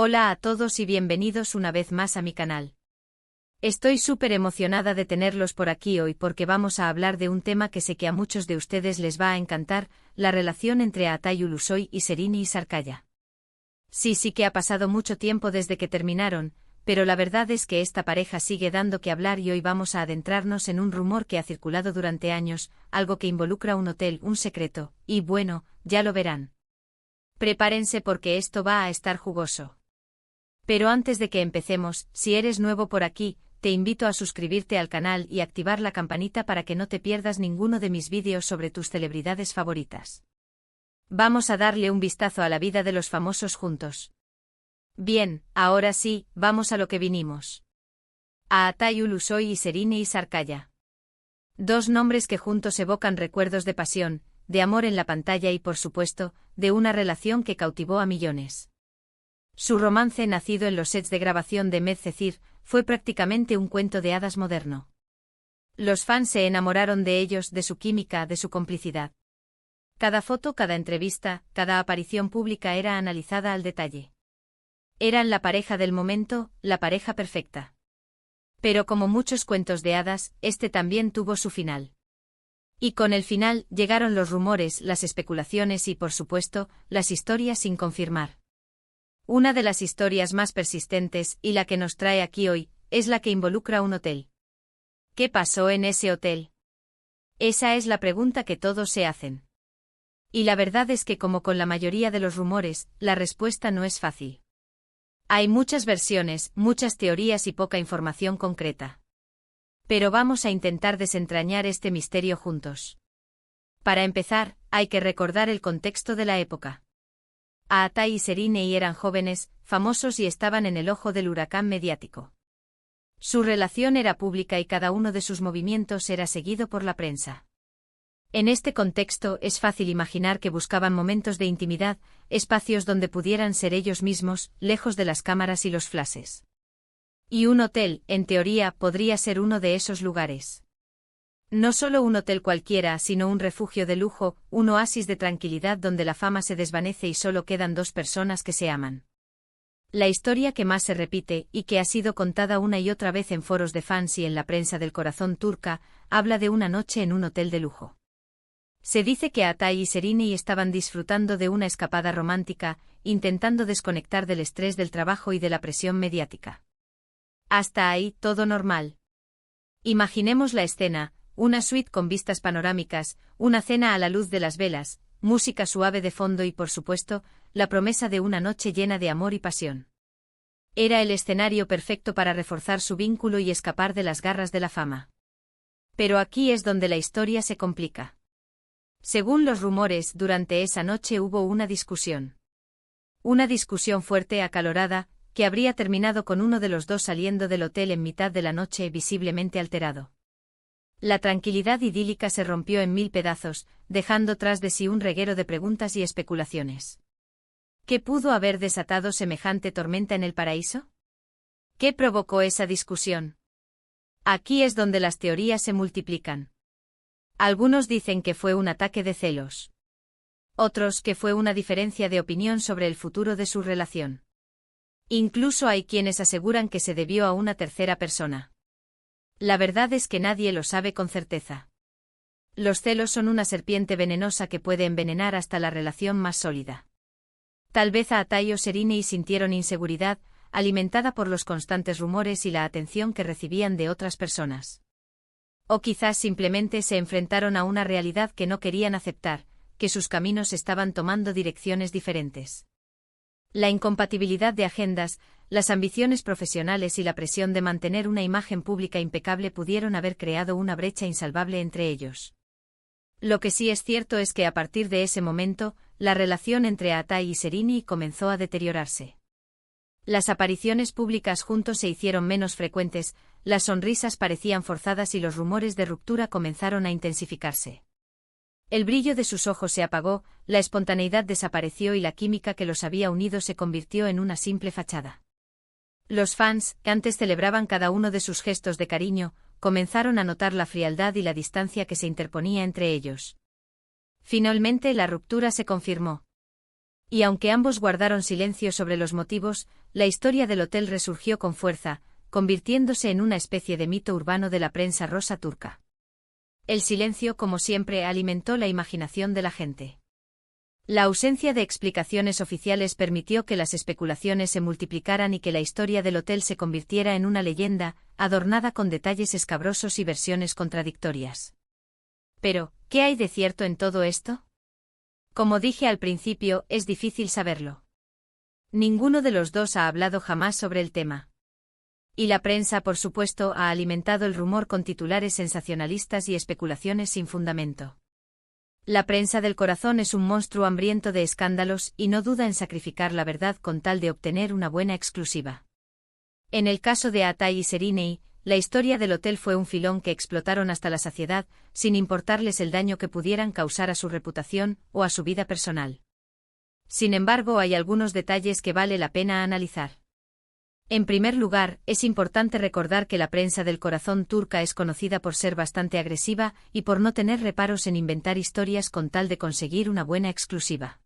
Hola a todos y bienvenidos una vez más a mi canal. Estoy súper emocionada de tenerlos por aquí hoy porque vamos a hablar de un tema que sé que a muchos de ustedes les va a encantar, la relación entre Atay Ulusoy y Serini Sarkaya. Sí que ha pasado mucho tiempo desde que terminaron, pero la verdad es que esta pareja sigue dando que hablar y hoy vamos a adentrarnos en un rumor que ha circulado durante años, algo que involucra un hotel, un secreto, y bueno, ya lo verán. Prepárense porque esto va a estar jugoso. Pero antes de que empecemos, si eres nuevo por aquí, te invito a suscribirte al canal y activar la campanita para que no te pierdas ninguno de mis vídeos sobre tus celebridades favoritas. Vamos a darle un vistazo a la vida de los famosos juntos. Bien, ahora sí, vamos a lo que vinimos. A Atay Ulusoy y Serini Sarkaya. Dos nombres que juntos evocan recuerdos de pasión, de amor en la pantalla y por supuesto, de una relación que cautivó a millones. Su romance nacido en los sets de grabación de Medcezir fue prácticamente un cuento de hadas moderno. Los fans se enamoraron de ellos, de su química, de su complicidad. Cada foto, cada entrevista, cada aparición pública era analizada al detalle. Eran la pareja del momento, la pareja perfecta. Pero como muchos cuentos de hadas, este también tuvo su final. Y con el final llegaron los rumores, las especulaciones y, por supuesto, las historias sin confirmar. Una de las historias más persistentes, y la que nos trae aquí hoy, es la que involucra un hotel. ¿Qué pasó en ese hotel? Esa es la pregunta que todos se hacen. Y la verdad es que como con la mayoría de los rumores, la respuesta no es fácil. Hay muchas versiones, muchas teorías y poca información concreta. Pero vamos a intentar desentrañar este misterio juntos. Para empezar, hay que recordar el contexto de la época. Atay y Serini eran jóvenes, famosos y estaban en el ojo del huracán mediático. Su relación era pública y cada uno de sus movimientos era seguido por la prensa. En este contexto es fácil imaginar que buscaban momentos de intimidad, espacios donde pudieran ser ellos mismos, lejos de las cámaras y los flashes. Y un hotel, en teoría, podría ser uno de esos lugares. No solo un hotel cualquiera, sino un refugio de lujo, un oasis de tranquilidad donde la fama se desvanece y solo quedan dos personas que se aman. La historia que más se repite, y que ha sido contada una y otra vez en foros de fans y en la prensa del corazón turca, habla de una noche en un hotel de lujo. Se dice que Atay y Serini estaban disfrutando de una escapada romántica, intentando desconectar del estrés del trabajo y de la presión mediática. Hasta ahí, todo normal. Imaginemos la escena. Una suite con vistas panorámicas, una cena a la luz de las velas, música suave de fondo y, por supuesto, la promesa de una noche llena de amor y pasión. Era el escenario perfecto para reforzar su vínculo y escapar de las garras de la fama. Pero aquí es donde la historia se complica. Según los rumores, durante esa noche hubo una discusión. Una discusión fuerte, acalorada, que habría terminado con uno de los dos saliendo del hotel en mitad de la noche visiblemente alterado. La tranquilidad idílica se rompió en mil pedazos, dejando tras de sí un reguero de preguntas y especulaciones. ¿Qué pudo haber desatado semejante tormenta en el paraíso? ¿Qué provocó esa discusión? Aquí es donde las teorías se multiplican. Algunos dicen que fue un ataque de celos. Otros que fue una diferencia de opinión sobre el futuro de su relación. Incluso hay quienes aseguran que se debió a una tercera persona. La verdad es que nadie lo sabe con certeza. Los celos son una serpiente venenosa que puede envenenar hasta la relación más sólida. Tal vez Atay o Serini sintieron inseguridad, alimentada por los constantes rumores y la atención que recibían de otras personas. O quizás simplemente se enfrentaron a una realidad que no querían aceptar, que sus caminos estaban tomando direcciones diferentes. La incompatibilidad de agendas, las ambiciones profesionales y la presión de mantener una imagen pública impecable pudieron haber creado una brecha insalvable entre ellos. Lo que sí es cierto es que a partir de ese momento, la relación entre Atay y Serini comenzó a deteriorarse. Las apariciones públicas juntos se hicieron menos frecuentes, las sonrisas parecían forzadas y los rumores de ruptura comenzaron a intensificarse. El brillo de sus ojos se apagó, la espontaneidad desapareció y la química que los había unido se convirtió en una simple fachada. Los fans, que antes celebraban cada uno de sus gestos de cariño, comenzaron a notar la frialdad y la distancia que se interponía entre ellos. Finalmente la ruptura se confirmó. Y aunque ambos guardaron silencio sobre los motivos, la historia del hotel resurgió con fuerza, convirtiéndose en una especie de mito urbano de la prensa rosa turca. El silencio, como siempre, alimentó la imaginación de la gente. La ausencia de explicaciones oficiales permitió que las especulaciones se multiplicaran y que la historia del hotel se convirtiera en una leyenda, adornada con detalles escabrosos y versiones contradictorias. Pero, ¿qué hay de cierto en todo esto? Como dije al principio, es difícil saberlo. Ninguno de los dos ha hablado jamás sobre el tema. Y la prensa, por supuesto, ha alimentado el rumor con titulares sensacionalistas y especulaciones sin fundamento. La prensa del corazón es un monstruo hambriento de escándalos y no duda en sacrificar la verdad con tal de obtener una buena exclusiva. En el caso de Atay y Seriney, la historia del hotel fue un filón que explotaron hasta la saciedad, sin importarles el daño que pudieran causar a su reputación o a su vida personal. Sin embargo, hay algunos detalles que vale la pena analizar. En primer lugar, es importante recordar que la prensa del corazón turca es conocida por ser bastante agresiva y por no tener reparos en inventar historias con tal de conseguir una buena exclusiva.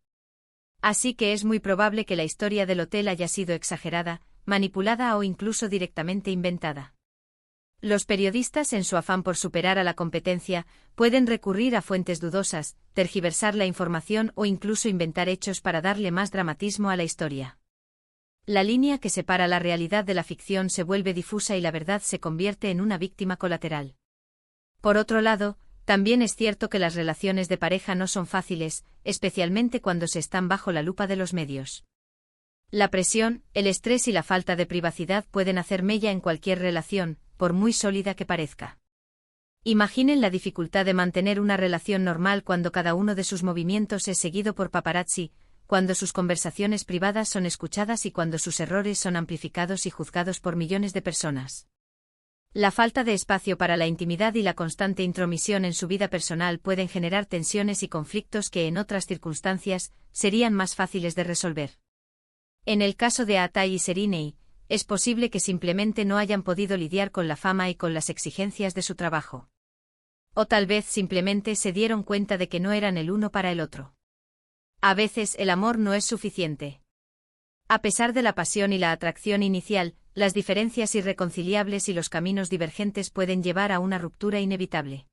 Así que es muy probable que la historia del hotel haya sido exagerada, manipulada o incluso directamente inventada. Los periodistas, en su afán por superar a la competencia, pueden recurrir a fuentes dudosas, tergiversar la información o incluso inventar hechos para darle más dramatismo a la historia. La línea que separa la realidad de la ficción se vuelve difusa y la verdad se convierte en una víctima colateral. Por otro lado, también es cierto que las relaciones de pareja no son fáciles, especialmente cuando se están bajo la lupa de los medios. La presión, el estrés y la falta de privacidad pueden hacer mella en cualquier relación, por muy sólida que parezca. Imaginen la dificultad de mantener una relación normal cuando cada uno de sus movimientos es seguido por paparazzi, cuando sus conversaciones privadas son escuchadas y cuando sus errores son amplificados y juzgados por millones de personas. La falta de espacio para la intimidad y la constante intromisión en su vida personal pueden generar tensiones y conflictos que en otras circunstancias serían más fáciles de resolver. En el caso de Atay y Seriney, es posible que simplemente no hayan podido lidiar con la fama y con las exigencias de su trabajo. O tal vez simplemente se dieron cuenta de que no eran el uno para el otro. A veces el amor no es suficiente. A pesar de la pasión y la atracción inicial, las diferencias irreconciliables y los caminos divergentes pueden llevar a una ruptura inevitable.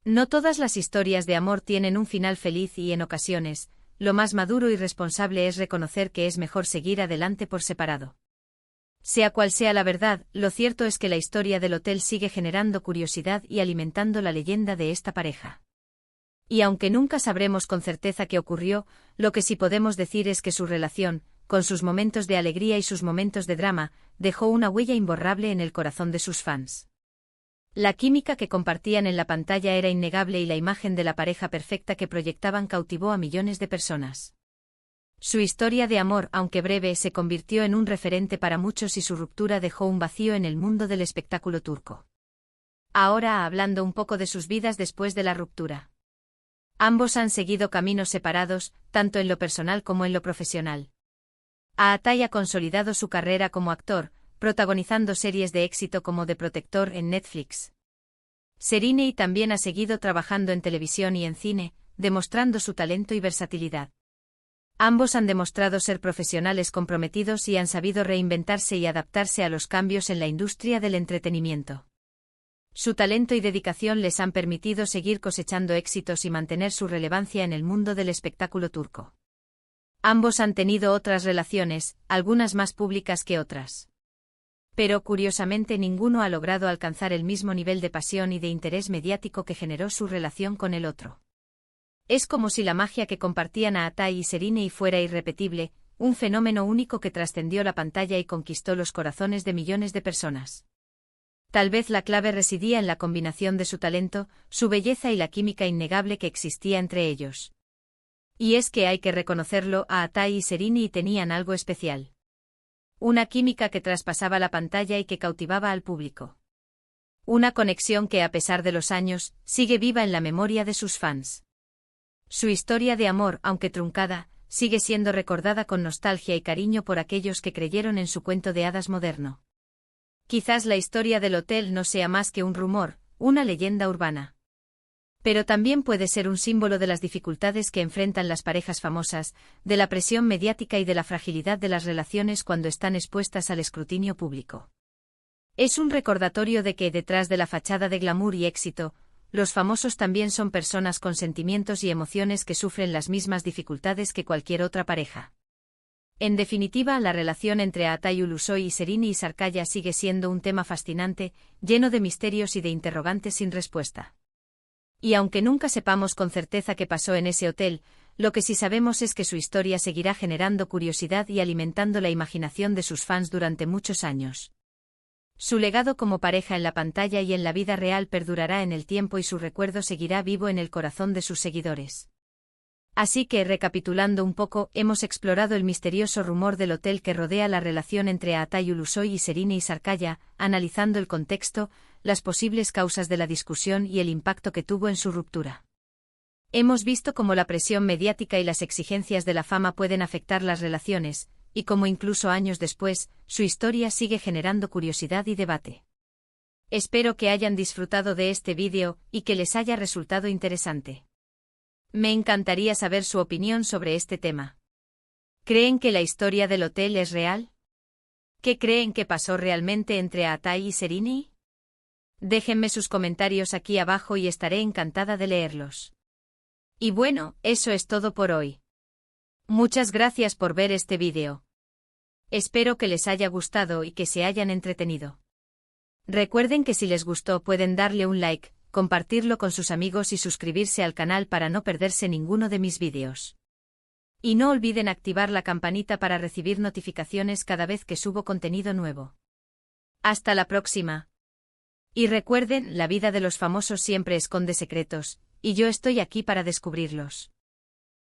No todas las historias de amor tienen un final feliz y en ocasiones, lo más maduro y responsable es reconocer que es mejor seguir adelante por separado. Sea cual sea la verdad, lo cierto es que la historia del hotel sigue generando curiosidad y alimentando la leyenda de esta pareja. Y aunque nunca sabremos con certeza qué ocurrió, lo que sí podemos decir es que su relación, con sus momentos de alegría y sus momentos de drama, dejó una huella imborrable en el corazón de sus fans. La química que compartían en la pantalla era innegable y la imagen de la pareja perfecta que proyectaban cautivó a millones de personas. Su historia de amor, aunque breve, se convirtió en un referente para muchos y su ruptura dejó un vacío en el mundo del espectáculo turco. Ahora hablando un poco de sus vidas después de la ruptura. Ambos han seguido caminos separados, tanto en lo personal como en lo profesional. Atay ha consolidado su carrera como actor, protagonizando series de éxito como The Protector en Netflix. Seriney también ha seguido trabajando en televisión y en cine, demostrando su talento y versatilidad. Ambos han demostrado ser profesionales comprometidos y han sabido reinventarse y adaptarse a los cambios en la industria del entretenimiento. Su talento y dedicación les han permitido seguir cosechando éxitos y mantener su relevancia en el mundo del espectáculo turco. Ambos han tenido otras relaciones, algunas más públicas que otras. Pero curiosamente ninguno ha logrado alcanzar el mismo nivel de pasión y de interés mediático que generó su relación con el otro. Es como si la magia que compartían Atay y Seriney fuera irrepetible, un fenómeno único que trascendió la pantalla y conquistó los corazones de millones de personas. Tal vez la clave residía en la combinación de su talento, su belleza y la química innegable que existía entre ellos. Y es que hay que reconocerlo, Atay y Seriney tenían algo especial. Una química que traspasaba la pantalla y que cautivaba al público. Una conexión que a pesar de los años, sigue viva en la memoria de sus fans. Su historia de amor, aunque truncada, sigue siendo recordada con nostalgia y cariño por aquellos que creyeron en su cuento de hadas moderno. Quizás la historia del hotel no sea más que un rumor, una leyenda urbana. Pero también puede ser un símbolo de las dificultades que enfrentan las parejas famosas, de la presión mediática y de la fragilidad de las relaciones cuando están expuestas al escrutinio público. Es un recordatorio de que, detrás de la fachada de glamour y éxito, los famosos también son personas con sentimientos y emociones que sufren las mismas dificultades que cualquier otra pareja. En definitiva, la relación entre Aatay Ulusoy y Serrini Isarkaya sigue siendo un tema fascinante, lleno de misterios y de interrogantes sin respuesta. Y aunque nunca sepamos con certeza qué pasó en ese hotel, lo que sí sabemos es que su historia seguirá generando curiosidad y alimentando la imaginación de sus fans durante muchos años. Su legado como pareja en la pantalla y en la vida real perdurará en el tiempo y su recuerdo seguirá vivo en el corazón de sus seguidores. Así que, recapitulando un poco, hemos explorado el misterioso rumor del hotel que rodea la relación entre Aatay Ulusoy y Serrini Isarkaya, analizando el contexto, las posibles causas de la discusión y el impacto que tuvo en su ruptura. Hemos visto cómo la presión mediática y las exigencias de la fama pueden afectar las relaciones, y cómo incluso años después, su historia sigue generando curiosidad y debate. Espero que hayan disfrutado de este vídeo y que les haya resultado interesante. Me encantaría saber su opinión sobre este tema. ¿Creen que la historia del hotel es real? ¿Qué creen que pasó realmente entre Aatay y Serrini? Déjenme sus comentarios aquí abajo y estaré encantada de leerlos. Y bueno, eso es todo por hoy. Muchas gracias por ver este vídeo. Espero que les haya gustado y que se hayan entretenido. Recuerden que si les gustó pueden darle un like, compartirlo con sus amigos y suscribirse al canal para no perderse ninguno de mis vídeos. Y no olviden activar la campanita para recibir notificaciones cada vez que subo contenido nuevo. Hasta la próxima. Y recuerden, la vida de los famosos siempre esconde secretos, y yo estoy aquí para descubrirlos.